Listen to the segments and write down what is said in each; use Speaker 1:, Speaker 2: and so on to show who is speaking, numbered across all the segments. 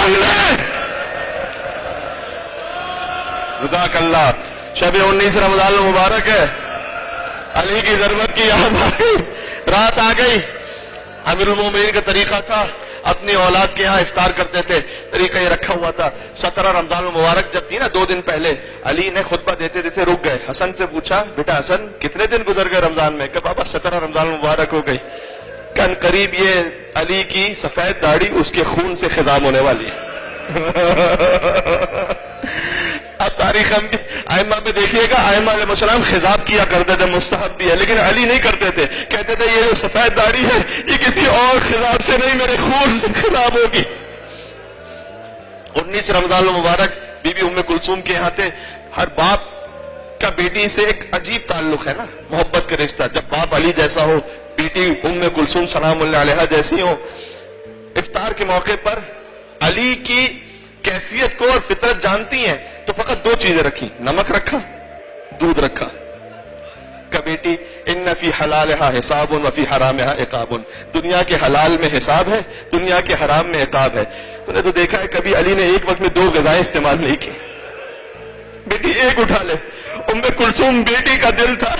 Speaker 1: مانگ لے. جزاک اللہ. شب 19 رمضان المبارک ہے. علی کی ضرورت کی یاد آ گئی, رات آ گئی. امیر المومنین کا طریقہ تھا, اپنی اولاد کے ہاں افطار کرتے تھے, طریقہ یہ رکھا ہوا تھا. 17 رمضان المبارک جب تھی نا, 2 دن پہلے علی نے خطبہ دیتے دیتے رک گئے. حسن سے پوچھا, بیٹا حسن کتنے دن گزر گئے رمضان میں؟ کہ بابا 17 رمضان المبارک ہو گئی. کن قریب یہ علی کی سفید داڑھی اس کے خون سے خضاب ہونے والی ہے. اب تاریخ ائمہ میں دیکھیے گا, ائمہ علیہ السلام خضاب کیا کرتے تھے, مستحب بھی ہے, لیکن علی نہیں کرتے تھے. کہتے تھے یہ جو سفید داڑھی ہے یہ کسی اور خضاب سے نہیں, میرے خون سے خضاب ہوگی. 19 رمضان المبارک بی بی ام کلثوم کے یہاں تھے. ہر باپ کا بیٹی سے ایک عجیب تعلق ہے نا, محبت کا رشتہ. جب باپ علی جیسا ہو, بیٹی ام کلثوم سلام اللہ علیہا جیسی ہو. افطار کے موقع پر علی کی کیفیت کو اور فطرت جانتی ہیں تو فقط 2 چیزیں رکھی, نمک رکھا, دودھ رکھا. کہ بیٹی ان فی حلالہا حساب و فی حرامہا عقاب, دنیا کے حلال میں حساب ہے, دنیا کے حرام میں عقاب ہے. تو نے تو دیکھا ہے کبھی علی نے ایک وقت میں 2 غذائیں استعمال نہیں کی. بیٹی ایک اٹھا لے. ام کلثوم بیٹی کا دل تھا,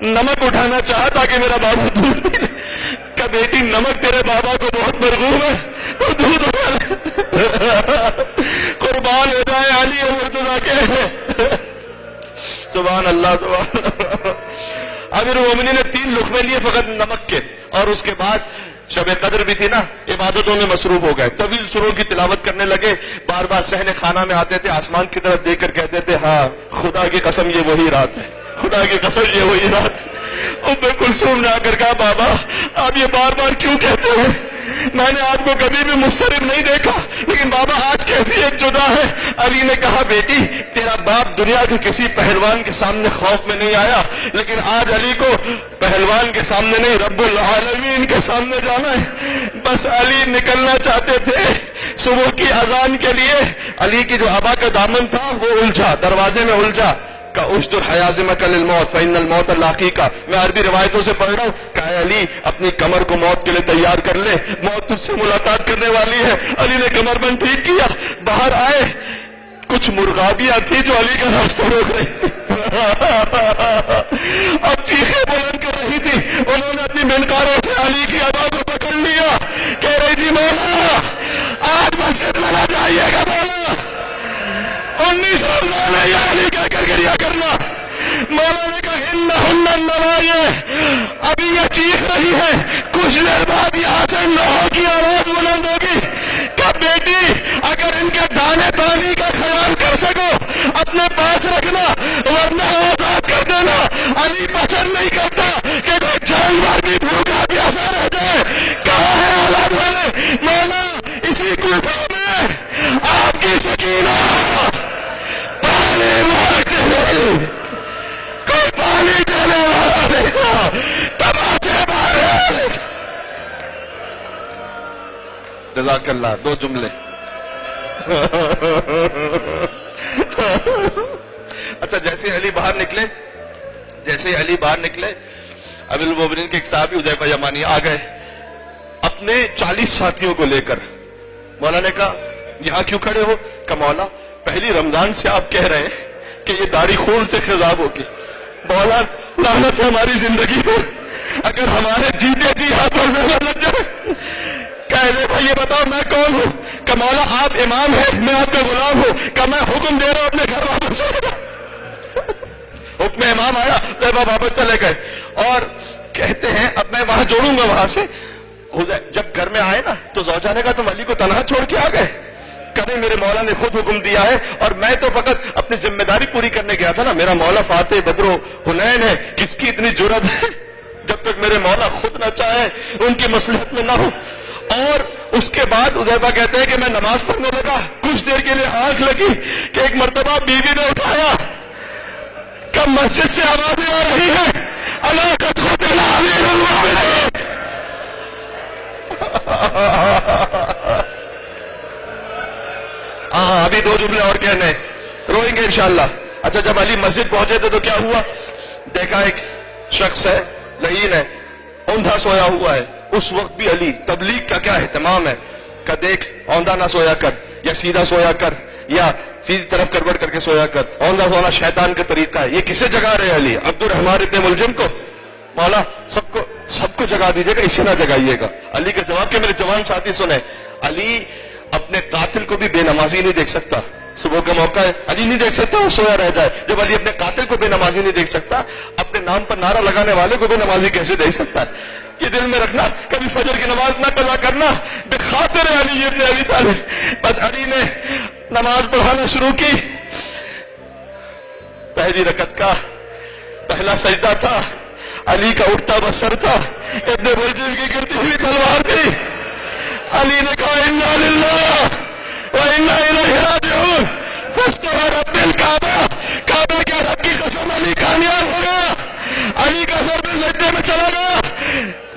Speaker 1: نمک اٹھانا چاہا تاکہ میرا بابا دودھ پی لے. کہ بیٹی نمک تیرے بابا کو بہت مرغوب ہے, تو دودھ اٹھا لے. قربان ہو جائے علی اور مرتضیٰ کے. سبحان اللہ سبحان اللہ. امیر المومنین نے 3 لقمے لیے فقط نمک کے, اور اس کے بعد شب قدر بھی تھی نا, عبادتوں میں مصروف ہو گئے. طویل سوروں کی تلاوت کرنے لگے. بار بار صحن خانہ میں آتے تھے, آسمان کی طرف دیکھ کر کہتے تھے, ہاں خدا کی قسم یہ وہی رات ہے, خدا کی قسم یہ وہی رات ہے. ام کلثوم نے آ کر کہا, بابا آپ یہ بار بار کیوں کہتے ہیں؟ میں نے آپ کو کبھی بھی مضطرب نہیں دیکھا, لیکن بابا آج کیفیت جدا ہے. علی نے کہا, بیٹی تیرا باپ دنیا کے کسی پہلوان کے سامنے خوف میں نہیں آیا, لیکن آج علی کو پہلوان کے سامنے نہیں, رب العالمین کے سامنے جانا ہے. بس علی نکلنا چاہتے تھے صبح کی اذان کے لیے. علی کی جو ابا کا دامن تھا وہ الجھا, دروازے میں الجھا. کا اشتر حیازمک للموت فإن الموت لاقیک. میں عربی روایتوں سے پڑھ رہا ہوں. کہا علی اپنی کمر کو موت کے لیے تیار کر لے, موت تجھ سے ملاقات کرنے والی ہے. علی نے کمر بند ٹھیک کیا, باہر آئے. کچھ مرغابیاں تھی جو علی کا راستہ روک رہی تھی اب چیخیں بلند کر رہی تھی. انہوں نے اپنی منقاروں سے علی کی ابا کو پکڑ لیا. کہہ رہی تھی, مولا آج مسجد میں نہ جائیے گا, مولا 19 رمضان ہے, یا علی کہہ کر گریا کرنا. مولا نے کہا, انہن النوائے, ابھی یہ چیخ رہی ہے, کچھ دیر بعد یہاں سے نوحوں کی آواز بلند ہوگی. کہ بیٹی اگر ان کے دانے پانی کا خیال کر سکو اپنے پاس رکھنا, ورنہ آزاد کر دینا. علی پسند نہیں کرتا کہ کوئی جانور بھی بھوکا پیاسا رہ جائے. کہاں ہے اولاد والے؟ مولا اسی کوفہ میں آپ کی سکینہ پانی مانگتے ہوئے, کوئی پانی دینے والا نہیں تھا, تماچے مارے. جزاک اللہ. 2 جملے. اچھا جیسے علی باہر نکلے, امیر المومنین کے ایک صحابی حذیفہ یمانی آ گئے اپنے 40 ساتھیوں کو لے کر. مولا نے کہا, یہاں کیوں کھڑے ہو؟ کہ مولا پہلی رمضان سے آپ کہہ رہے ہیں کہ یہ داڑھی خون سے خضاب ہوگی. مولا لعنت ہے ہماری زندگی پر, اگر ہمارے جیتے جی ہاتھوں سے نہ لگ جائے. کہہ بھائی یہ بتاؤ میں کون ہوں؟ کہ مولا آپ امام ہیں, میں آپ کا غلام ہوں. کہ میں حکم دے رہا ہوں اپنے گھر واپس چلے جاؤ. حکم امام آیا, واپس چلے گئے. اور کہتے ہیں اب میں وہاں جوڑوں گا وہاں سے. جب گھر میں آئے نا تو زوجہ نے کہا, تم علی کو تنہا چھوڑ کے آ گئے؟ کہ میرے مولا نے خود حکم دیا ہے, اور میں تو فقط اپنی ذمہ داری پوری کرنے گیا تھا نا. میرا مولا فاتح بدر و حنین ہے, کس کی اتنی جرأت ہے جب تک میرے مولا خود نہ چاہے, ان کی مصلحت میں نہ ہو. اور اس کے بعد حذیفہ کہتے ہیں کہ میں نماز پڑھنے لگا, کچھ دیر کے لیے آنکھ لگی کہ ایک مرتبہ بیوی نے اٹھایا کہ مسجد سے آوازیں آ رہی ہے, اللہ قد قتل امیر المومنین. ہاں ابھی 2 جملے اور کہنے, روئیں گے انشاءاللہ. اچھا جب علی مسجد پہنچے تھے تو کیا ہوا؟ دیکھا ایک شخص ہے, لعین ہے, اوندھا سویا ہوا ہے. اس وقت بھی علی, تبلیغ کا کیا اہتمام ہے, کہ دیکھ اوندھا نہ سویا کر, یا سیدھا سویا کر یا سیدھی طرف کروٹ کر کے سویا کر، اوندھا سونا شیطان کا طریقہ ہے. یہ کسے جگا رہے علی؟ عبد الرحمن ابن ملجم کو. مولا سب کو جگا دیجیے گا، اسے نہ جگائیے گا. علی کا جواب کہ میرے جوان ساتھی سنیں، علی اپنے قاتل کو بھی بے نمازی نہیں دیکھ سکتا. صبح کا موقع ہے، علی نہیں دیکھ سکتا وہ سویا رہ جائے. جب علی اپنے قاتل کو بے نمازی نہیں دیکھ سکتا، اپنے نام پر نعرہ لگانے والے کو بے نمازی کیسے دیکھ سکتا ہے؟ یہ دل میں رکھنا. کبھی فجر کی نماز نہ قضا کرنا بے خاطر علی ابن ابی طالب. بس علی نے نماز پڑھانا شروع کی. پہلی رکعت کا پہلا سجدہ تھا، علی کا اٹھتا ہوا سر تھا، ابن ملجم کی گرتی ہوئی تلوار تھی. علی نے کہا انا للہ و انا الیہ راجعون. فاستغفر بالکعبہ، کعبہ کے رب کی قسم علی کامیاب ہو گیا. علی کا سر پہ سجدے میں چلا گیا.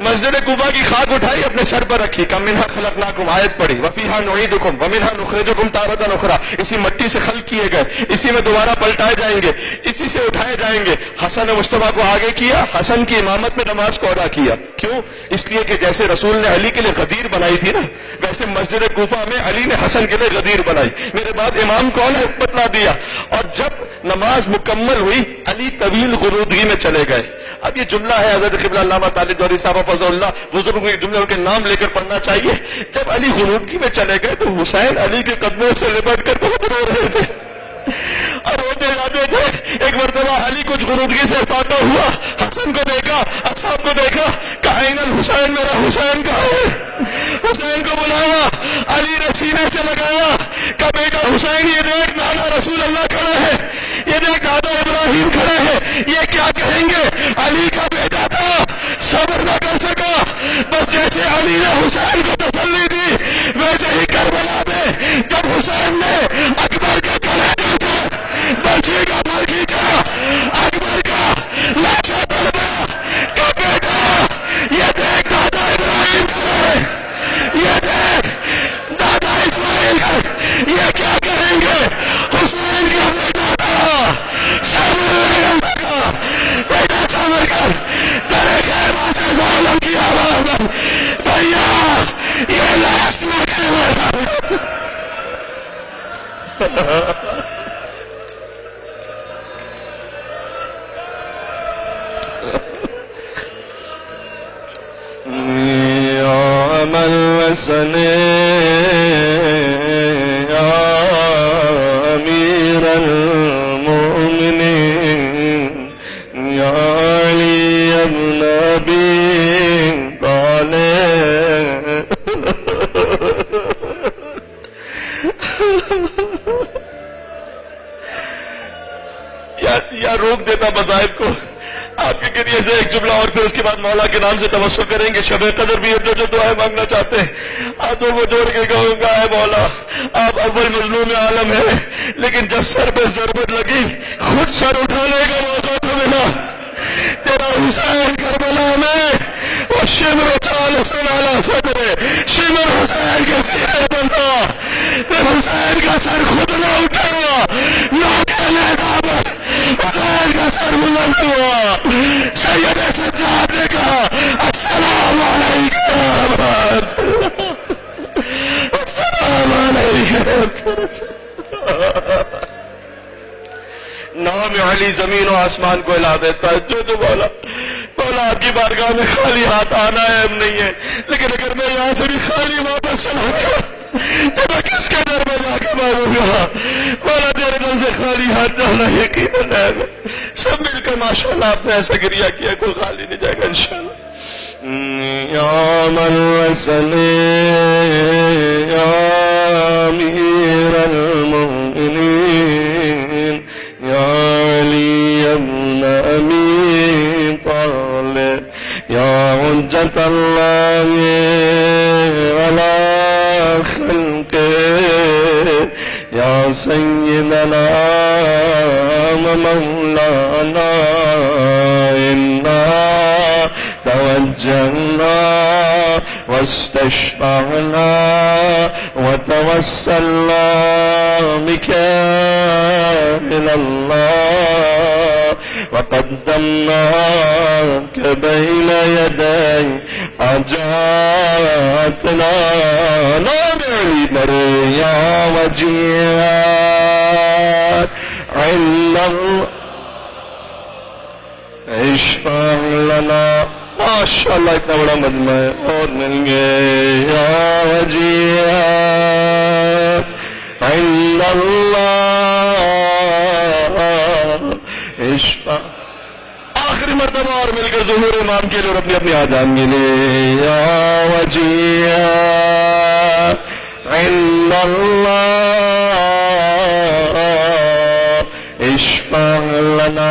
Speaker 1: مسجد کوفہ کی خاک اٹھائی اپنے سر پر رکھی. کم منہا خلقناکم آیت پڑھی، وفیہا نعیدکم ومنہا نخرجکم تارۃ اخری. اسی مٹی سے خلق کیے گئے، اسی میں دوبارہ پلٹائے جائیں گے، اسی سے اٹھائے جائیں گے. حسن مصطفیٰ کو آگے کیا، حسن کی امامت میں نماز کو ادا کیا. کیوں؟ اس لیے کہ جیسے رسول نے علی کے لیے غدیر بنائی تھی نا، ویسے مسجد کوفہ میں علی نے حسن کے لیے غدیر بنائی. میرے بعد امام کون ہے؟ بتلا دیا. اور جب نماز مکمل ہوئی، علی طویل غنودگی میں چلے گئے. اب یہ جملہ ہے حضرت قبلہ علامہ طالب دوری صاحب فضل اللہ بزرگوں کے جملے ان کے نام لے کر پڑھنا چاہیے. جب علی غنودگی میں چلے گئے تو حسین علی کے قدموں سے لپٹ کر بہت رو رہے تھے اور روتے جاتے تھے. ایک مرتبہ علی کچھ غنودگی سے فاقہ ہوا، حسن کو دیکھا، اصحاب کو دیکھا، کہا این الحسین، میرا حسین کہاں ہے؟ حسین کو بلایا، علی نے سینے سے لگایا، کہا بیٹا حسین یہ دیکھ نانا رسول اللہ کھڑا ہے، یہ دیکھ دادا ابراہیم کھڑا ہے، یہ کیا کہیں گے؟ علی کا بیٹا تھا، صبر نہ کر سکا. بس جیسے علی نے حسین کو تسلی دی، ویسے ہی کربلا میں جب حسین نے اکبر کے کلیجے سے برچی کا بل کھینچا، اکبر کا لاشا پڑا کہ بیٹا یہ دیکھ دادا ابراہیم ہے، یہ دیکھ دادا اسماعیل ہے، یہ کیا کہیں گے؟ حسین کا بیٹا تھا، صبر نہیں سکا. بیٹا صبر کر، تیرے خیر سے ظالم کی آواز بھیا یہ لاش لگے ہوئے. عمل وسن امیر المؤمنین یا علی ابن ابی طالب. یا روک دیتا مذاہب کو. آپ کے ذریعے سے ایک جملہ اور پھر اس کے بعد مولا کے نام سے توسل کریں گے. شب قدر بھی جو دعائیں مانگنا چاہتے ہیں ہاتھوں کو جوڑ کے کہوں گا، اے مولا آپ اول مظلوم عالم ہیں، لیکن جب سر پہ ضربت لگی خود سر اٹھانے کا موقع تو ملا. تیرا حسین کربلا میں وہ شمر چال سنالا صدر، شمر حسین کے سینے پر تھا. پھر حسین کا سر خود نہ اٹھا، حسین کا سر بلند ہوا. سید سجاد نے کہا السلام علیکم، السلام علیکم. نام علی زمین و آسمان کو ہلا دیتا ہے. جو مولا آپ کی بارگاہ میں خالی ہاتھ آنا ہے نہیں ہے، لیکن اگر میں یہاں سے بھی خالی واپس چلا گیا تو میں کس کے در میں جا کے مانگوں گا؟ مولا تیرے دل سے خالی ہاتھ جانا یقین ہے. سب مل کر ماشاءاللہ آپ نے ایسا گریہ کیا، کوئی خالی نہیں جائے گا انشاءاللہ. یا من وصل یا امیر المؤمنین یا علی ابن ابی طالب یا حجت اللہ علی خلقہ یا سیدنا مولانا انا توجہنا واستشفعنا وتوسلنا بك إلى الله وقدمناك بين يدي حاجاتنا. نام علی مریا وجيهات عند الله اشفع لنا ماشاء اللہ اتنا بڑا مجمع ہے اور مل گئے یا وجیہات عند اللہ اشفع آخری مرتبہ اور مل کر ظہور امام کے لیے اور اپنی اپنی آجان کے لیے یا وجیہات عند اللہ اشفع لنا